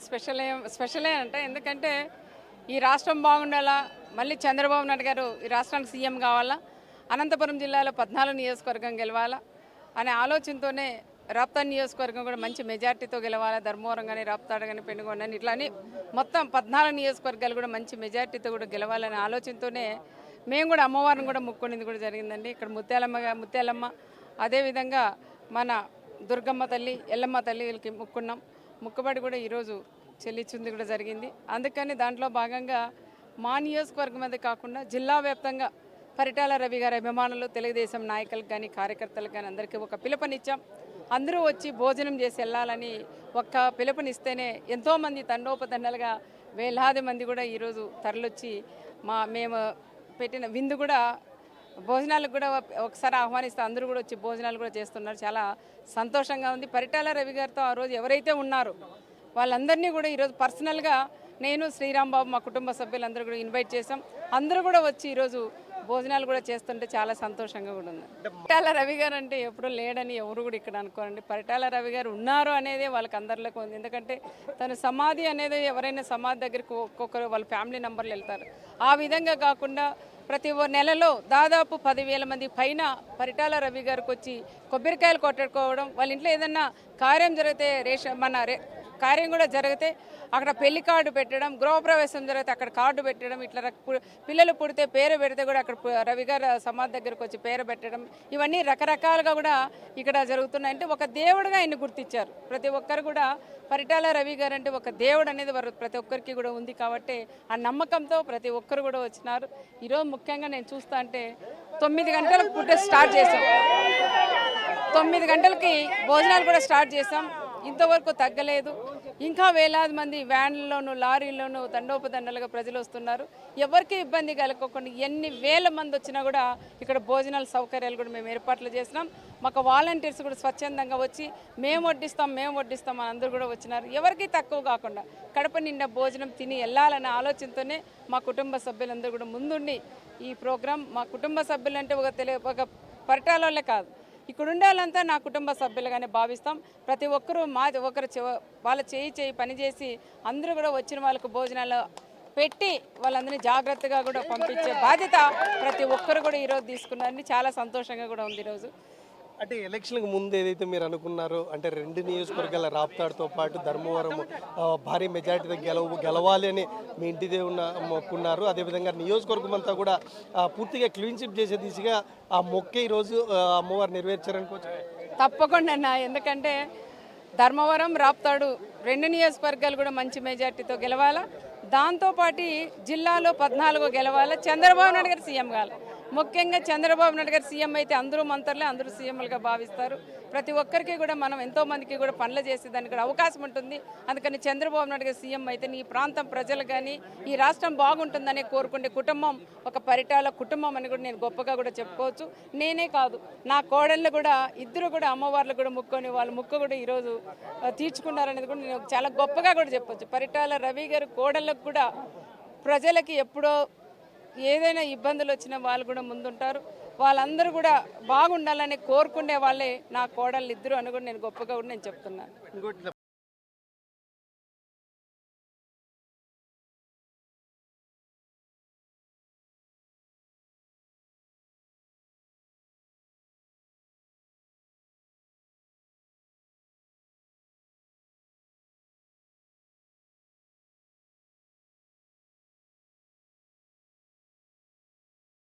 స్పెషలే అంట. ఎందుకంటే ఈ రాష్ట్రం బాగుండాలా, మళ్ళీ చంద్రబాబు నాయుడు గారు ఈ రాష్ట్రానికి సీఎం కావాలా, అనంతపురం జిల్లాలో 14 నియోజకవర్గం గెలవాలా అనే ఆలోచనతోనే రాప్తాడు నియోజకవర్గం కూడా మంచి మెజార్టీతో గెలవాలా. ధర్మవరం కానీ, రాప్తాడు కానీ, పెనుగొండ కానీ ఇట్లా అని మొత్తం 14 నియోజకవర్గాలు కూడా మంచి మెజార్టీతో కూడా గెలవాలనే ఆలోచనతోనే మేము కూడా అమ్మవారిని కూడా మొక్కుకునేది కూడా జరిగిందండి. ఇక్కడ ముత్యాలమ్మ అదేవిధంగా మన దుర్గమ్మ తల్లి, ఎల్లమ్మ తల్లి వీళ్ళకి మొక్కున్నాం. మొక్కుబడి కూడా ఈరోజు చెల్లించింది కూడా జరిగింది. అందుకని దాంట్లో భాగంగా మా నియోజకవర్గం అదే కాకుండా జిల్లా వ్యాప్తంగా పరిటాల రవి గారి అభిమానులు, తెలుగుదేశం నాయకులకు కానీ, కార్యకర్తలకు కానీ అందరికీ ఒక పిలుపునిచ్చాం. అందరూ వచ్చి భోజనం చేసి వెళ్ళాలని ఒక్క పిలుపునిస్తేనే ఎంతోమంది తండోపతండాలుగా వేలాది మంది కూడా ఈరోజు తరలొచ్చి మేము పెట్టిన విందు కూడా భోజనాలకు కూడా ఒకసారి ఆహ్వానిస్తే అందరూ కూడా వచ్చి భోజనాలు కూడా చేస్తున్నారు. చాలా సంతోషంగా ఉంది. పరిటాల రవి గారితో ఆ రోజు ఎవరైతే ఉన్నారో వాళ్ళందరినీ కూడా ఈరోజు పర్సనల్గా నేను, శ్రీరామ్ బాబు, మా కుటుంబ సభ్యులందరూ కూడా ఇన్వైట్ చేసాం. అందరూ కూడా వచ్చి ఈరోజు భోజనాలు కూడా చేస్తుంటే చాలా సంతోషంగా కూడా ఉంది. పరిటాల రవి గారు అంటే ఎప్పుడూ లేడని ఎవరు కూడా ఇక్కడ అనుకోరండి. పరిటాల రవి గారు ఉన్నారు అనేదే వాళ్ళకి అందరిలోకి ఉంది. ఎందుకంటే తను సమాధి అనేది ఎవరైనా సమాధి దగ్గరికి ఒక్కొక్కరు వాళ్ళ ఫ్యామిలీ నంబర్లు వెళ్తారు. ఆ విధంగా కాకుండా ప్రతి నెలలో దాదాపు 10,000 మంది పైన పరిటాల రవి గారికి వచ్చి కొబ్బరికాయలు కొట్టుకోవడం, వాళ్ళ ఇంట్లో ఏదన్నా కార్యం జరిగితే కార్యం కూడా జరిగితే అక్కడ పెళ్లి కార్డు పెట్టడం, గృహప్రవేశం జరిగితే అక్కడ కార్డు పెట్టడం, ఇట్లా పిల్లలు పుడితే పేరు పెడితే కూడా అక్కడ రవి గారు సమాధి దగ్గరకు వచ్చి పేరు పెట్టడం, ఇవన్నీ రకరకాలుగా కూడా ఇక్కడ జరుగుతున్నాయి. అంటే ఒక దేవుడుగా ఆయన్ని గుర్తించారు. ప్రతి ఒక్కరు కూడా పరిటాల రవి గారు అంటే ఒక దేవుడు అనేది ప్రతి ఒక్కరికి కూడా ఉంది. కాబట్టి ఆ నమ్మకంతో ప్రతి ఒక్కరు కూడా వచ్చినారు. ఈరోజు ముఖ్యంగా నేను చూస్తా అంటే 9 గంటలకు ఫుడ్ స్టార్ట్ చేసాం. 9 గంటలకి భోజనాలు కూడా స్టార్ట్ చేసాం. ఇంతవరకు తగ్గలేదు. ఇంకా వేలాది మంది వ్యాన్లలోనూ, లారీల్లోనూ తండోపతండాలుగా ప్రజలు వస్తున్నారు. ఎవరికి ఇబ్బంది కలగకుండా ఎన్ని వేల మంది వచ్చినా కూడా ఇక్కడ భోజనాల సౌకర్యాలు కూడా మేము ఏర్పాట్లు చేసినాం. మాకు వాలంటీర్స్ కూడా స్వచ్ఛందంగా వచ్చి మేము వడ్డిస్తాం అని అందరూ కూడా వచ్చినారు. ఎవరికి తక్కువ కాకుండా కడప నిండా భోజనం తిని వెళ్ళాలనే ఆలోచనతోనే మా కుటుంబ సభ్యులందరూ కూడా ముందుండి ఈ ప్రోగ్రాం, మా కుటుంబ సభ్యులంటే ఒక పరిటాలే కాదు, ఇక్కడ ఉండే వాళ్ళంతా నా కుటుంబ సభ్యులుగానే భావిస్తాం. ప్రతి ఒక్కరూ వాళ్ళ చేయి పనిచేసి అందరూ కూడా వచ్చిన వాళ్ళకు భోజనాలు పెట్టి వాళ్ళందరినీ జాగ్రత్తగా కూడా పంపించే బాధ్యత ప్రతి ఒక్కరు కూడా ఈరోజు తీసుకున్నారని చాలా సంతోషంగా కూడా ఉంది. ఈరోజు అంటే ఎలక్షన్కి ముందు ఏదైతే మీరు అనుకున్నారో, అంటే 2 నియోజకవర్గాల రాప్తాడుతో పాటు ధర్మవరం భారీ మెజార్టీతో గెలవాలి అని మీ ఇంటి దేవుని మొక్కున్నారు. అదేవిధంగా నియోజకవర్గం అంతా కూడా పూర్తిగా క్లీన్ చిప్ చేసే దిశగా ఆ మొక్కే ఈరోజు అమ్మవారు నెరవేర్చారనుకోవచ్చు. తప్పకుండా అన్న, ఎందుకంటే ధర్మవరం, రాప్తాడు 2 నియోజకవర్గాలు కూడా మంచి మెజార్టీతో గెలవాలా. దాంతోపాటు జిల్లాలో 14 గెలవాలా. చంద్రబాబు నాయుడు గారు సీఎం కావాలి. ముఖ్యంగా చంద్రబాబు నాయుడు గారు సీఎం అయితే అందరూ మంత్రులే, అందరూ సీఎంలుగా భావిస్తారు. ప్రతి ఒక్కరికి కూడా మనం ఎంతోమందికి కూడా పనులు చేసేదానికి కూడా అవకాశం ఉంటుంది. అందుకని చంద్రబాబు నాయుడు గారు సీఎం అయితే ఈ ప్రాంతం ప్రజలు కానీ ఈ రాష్ట్రం బాగుంటుందని కోరుకునే కుటుంబం ఒక పరిటాల కుటుంబం అని కూడా నేను గొప్పగా కూడా చెప్పుకోవచ్చు. నేనే కాదు, నా కోడళ్ళు కూడా ఇద్దరు కూడా అమ్మవార్లు కూడా ముక్కొని వాళ్ళ ముక్కు కూడా ఈరోజు తీర్చుకున్నారనేది కూడా నేను చాలా గొప్పగా కూడా చెప్పొచ్చు. పరిటాల రవి గారు కోడళ్ళకు కూడా ప్రజలకి ఎప్పుడో ఏదైనా ఇబ్బందులు వచ్చినా వాళ్ళు కూడా ముందుంటారు. వాళ్ళందరూ కూడా బాగుండాలని కోరుకునే వాళ్ళే నా కోడళ్ళు ఇద్దరు అని కూడా నేను గొప్పగా కూడా నేను చెప్తున్నాను.